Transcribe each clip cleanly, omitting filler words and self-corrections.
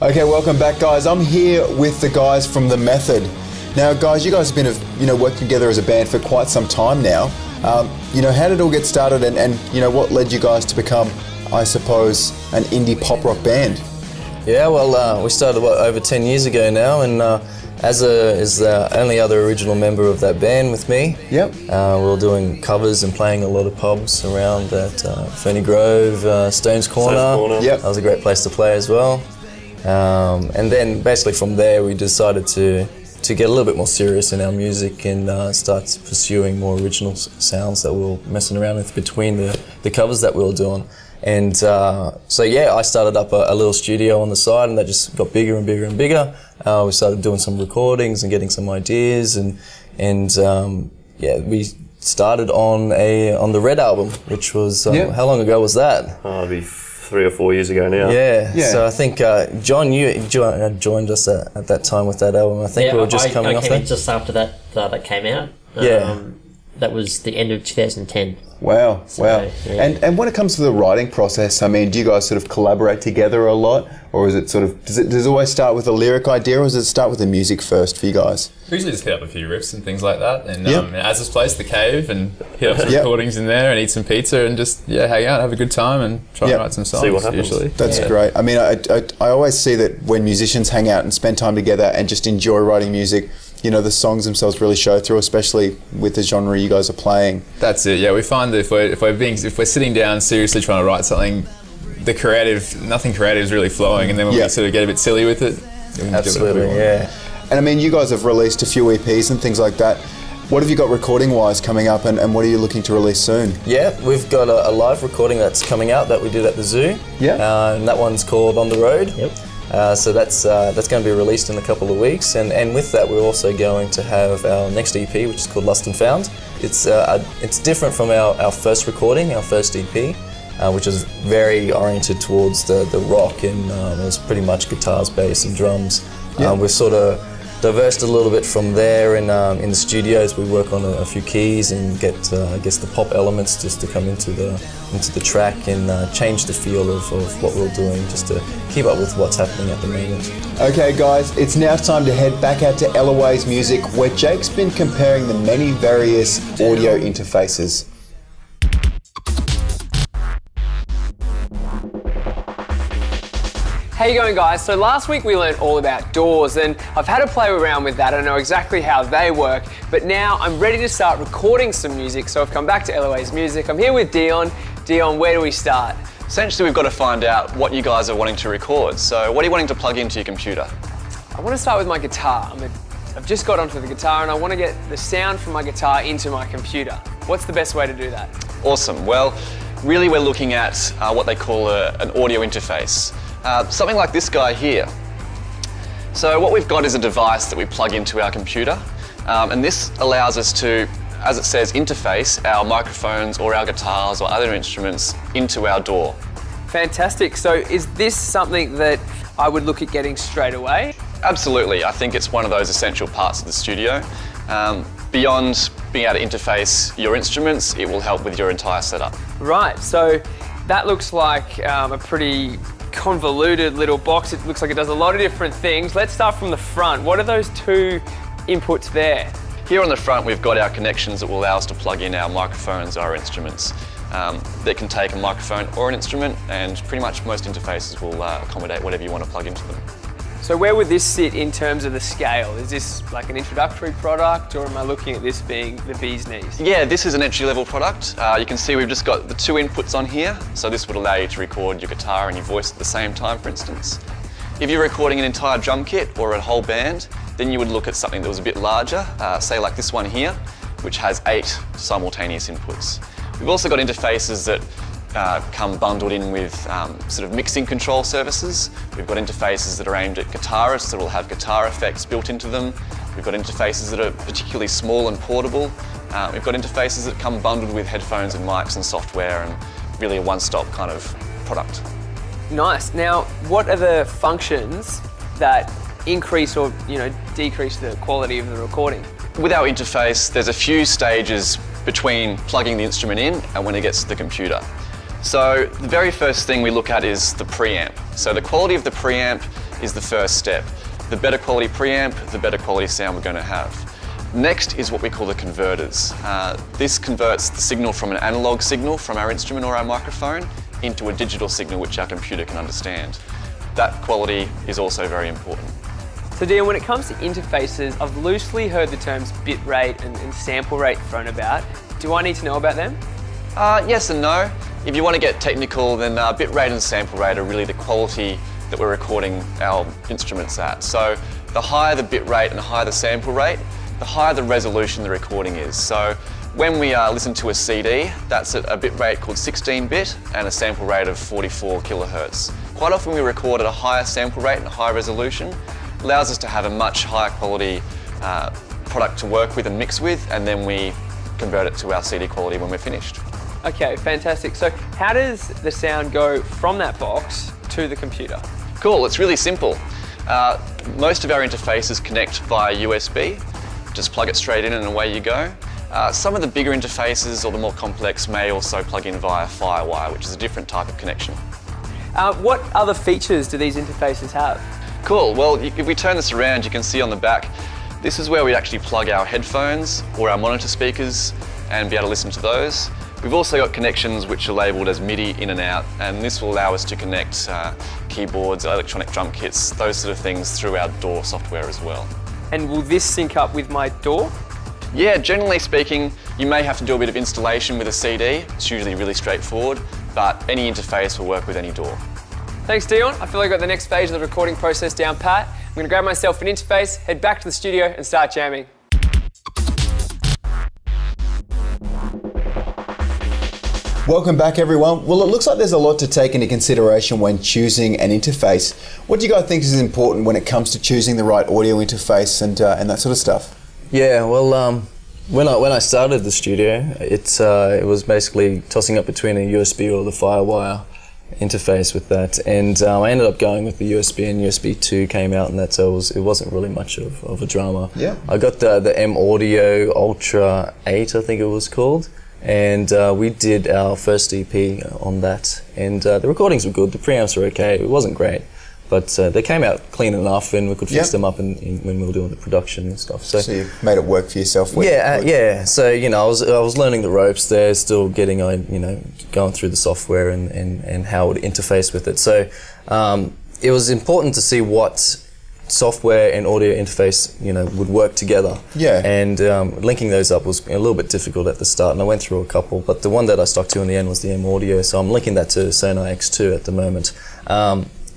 Okay, welcome back, guys. I'm here with the guys from The Method. Now, guys, you guys have been, working together as a band for quite some time now. How did it all get started, and what led you guys to become, I suppose, an indie pop rock band? Yeah, well, we started over 10 years ago now, and as the only other original member of that band with me. Yep. We were doing covers and playing a lot of pubs around at Ferny Grove, Stones Corner. Yep. That was a great place to play as well. And then basically from there we decided to get a little bit more serious in our music and start pursuing more original sounds that we were messing around with between the covers that we were doing. And I started up a little studio on the side, and that just got bigger and bigger and bigger. We started doing some recordings and getting some ideas, and we started on the Red album, which was how long ago was that? It'll be 3 or 4 years ago now. Yeah. So I think John, you joined us at that time with that album. I think we were just coming off that. I came in just after that came out. That was the end of 2010. Wow. Yeah. And when it comes to the writing process, I mean, do you guys sort of collaborate together a lot, or is it does it always start with a lyric idea, or does it start with the music first for you guys? We usually just hit up a few riffs and things like that, and as this place, the cave, and hit up some recordings in there and eat some pizza and just hang out, have a good time, and try and write some songs. See what happens. Usually. That's great. I mean, I always see that when musicians hang out and spend time together and just enjoy writing music, the songs themselves really show through, especially with the genre you guys are playing. That's it. Yeah, we find that if we're sitting down seriously trying to write something, nothing creative is really flowing, and then when we sort of get a bit silly with it, Absolutely, And I mean, you guys have released a few EPs and things like that. What have you got recording-wise coming up, and what are you looking to release soon? Yeah, we've got a live recording that's coming out that we did at the zoo. Yeah. And that one's called On the Road. Yep. So that's going to be released in a couple of weeks, and with that we're also going to have our next EP, which is called Lost and Found. It's different from our first recording, our first EP, which is very oriented towards the rock, and it was pretty much guitars, bass and drums. We've sort of diversed a little bit from there, and in the studios we work on a few keys and get the pop elements just to come into the track and change the feel of what we're doing, just to keep up with what's happening at the moment. Okay guys, it's now time to head back out to Eloise Music, where Jake's been comparing the many various audio interfaces. How you going, guys? So last week we learned all about doors, and I've had to play around with that. I know exactly how they work, but now I'm ready to start recording some music, so I've come back to Eloise Music. I'm here with Dion. Dion, where do we start? Essentially, we've got to find out what you guys are wanting to record. So what are you wanting to plug into your computer? I want to start with my guitar. I've just got onto the guitar and I want to get the sound from my guitar into my computer. What's the best way to do that? Awesome. Well, really we're looking at what they call an audio interface. Something like this guy here. So what we've got is a device that we plug into our computer, and this allows us to, as it says, interface our microphones or our guitars or other instruments into our DAW. Fantastic. So is this something that I would look at getting straight away? Absolutely. I think it's one of those essential parts of the studio. Beyond being able to interface your instruments, it will help with your entire setup. Right. So that looks like a pretty convoluted little box. It looks like it does a lot of different things. Let's start from the front. What are those two inputs there? Here on the front we've got our connections that will allow us to plug in our microphones or our instruments. That can take a microphone or an instrument, and pretty much most interfaces will accommodate whatever you want to plug into them. So where would this sit in terms of the scale? Is this like an introductory product, or am I looking at this being the bee's knees? Yeah, this is an entry-level product. You can see we've just got the two inputs on here, so this would allow you to record your guitar and your voice at the same time, for instance. If you're recording an entire drum kit or a whole band, then you would look at something that was a bit larger, say like this one here, which has 8 simultaneous inputs. We've also got interfaces that come bundled in with sort of mixing control services. We've got interfaces that are aimed at guitarists that will have guitar effects built into them. We've got interfaces that are particularly small and portable. We've got interfaces that come bundled with headphones and mics and software, and really a one-stop kind of product. Nice. Now, what are the functions that increase or decrease the quality of the recording? With our interface, there's a few stages between plugging the instrument in and when it gets to the computer. So the very first thing we look at is the preamp. So the quality of the preamp is the first step. The better quality preamp, the better quality sound we're going to have. Next is what we call the converters. This converts the signal from an analog signal from our instrument or our microphone into a digital signal which our computer can understand. That quality is also very important. So Dion, when it comes to interfaces, I've loosely heard the terms bit rate and sample rate thrown about. Do I need to know about them? Yes and no. If you want to get technical, then bit rate and sample rate are really the quality that we're recording our instruments at. So the higher the bit rate and the higher the sample rate, the higher the resolution the recording is. So when we listen to a CD, that's at a bit rate called 16-bit and a sample rate of 44 kilohertz. Quite often we record at a higher sample rate and a higher resolution. Allows us to have a much higher quality product to work with and mix with, and then we convert it to our CD quality when we're finished. Okay, fantastic. So how does the sound go from that box to the computer? Cool, it's really simple. Most of our interfaces connect via USB. Just plug it straight in and away you go. Some of the bigger interfaces or the more complex may also plug in via Firewire, which is a different type of connection. What other features do these interfaces have? Cool, well if we turn this around you can see on the back, this is where we actually plug our headphones or our monitor speakers and be able to listen to those. We've also got connections which are labelled as MIDI in and out, and this will allow us to connect keyboards, electronic drum kits, those sort of things through our DAW software as well. And will this sync up with my DAW? Yeah, generally speaking, you may have to do a bit of installation with a CD. It's usually really straightforward, but any interface will work with any DAW. Thanks, Dion. I feel like I got the next stage of the recording process down pat. I'm going to grab myself an interface, head back to the studio and start jamming. Welcome back, everyone. Well, it looks like there's a lot to take into consideration when choosing an interface. What do you guys think is important when it comes to choosing the right audio interface and that sort of stuff? Yeah, well, when I started the studio, it was basically tossing up between a USB or the Firewire interface with that, and I ended up going with the USB, and USB 2 came out, and that so it wasn't really much of a drama. Yeah. I got the M Audio Ultra 8, I think it was called, and we did our first EP on that, and the recordings were good, the preamps were okay, it wasn't great, but they came out clean enough, and we could fix them up when we were doing the production and stuff. So you made it work for yourself. Yeah. So I was learning the ropes there, still getting going through the software and how it would interface with it. So it was important to see what software and audio interface would work together. Yeah. And linking those up was a little bit difficult at the start, and I went through a couple, but the one that I stuck to in the end was the M Audio. So I'm linking that to Sonar X2 at the moment.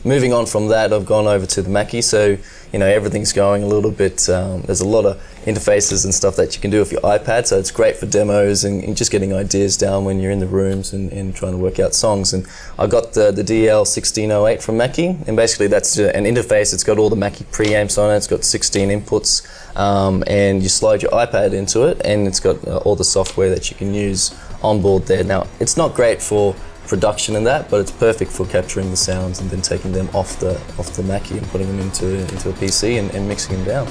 Moving on from that, I've gone over to the Mackie, so everything's going a little bit, there's a lot of interfaces and stuff that you can do with your iPad, so it's great for demos and just getting ideas down when you're in the rooms and trying to work out songs. And I got the DL1608 from Mackie, and basically that's an interface. It's got all the Mackie preamps on it, it's got 16 inputs, and you slide your iPad into it, and it's got all the software that you can use on board there. Now, it's not great for production and that, but it's perfect for capturing the sounds and then taking them off the Mackie and putting them into a PC and mixing them down.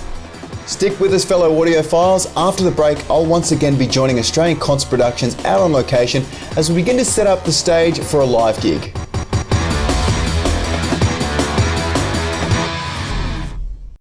Stick with us, fellow audiophiles. After the break, I'll once again be joining Australian Concert Productions out on location as we begin to set up the stage for a live gig.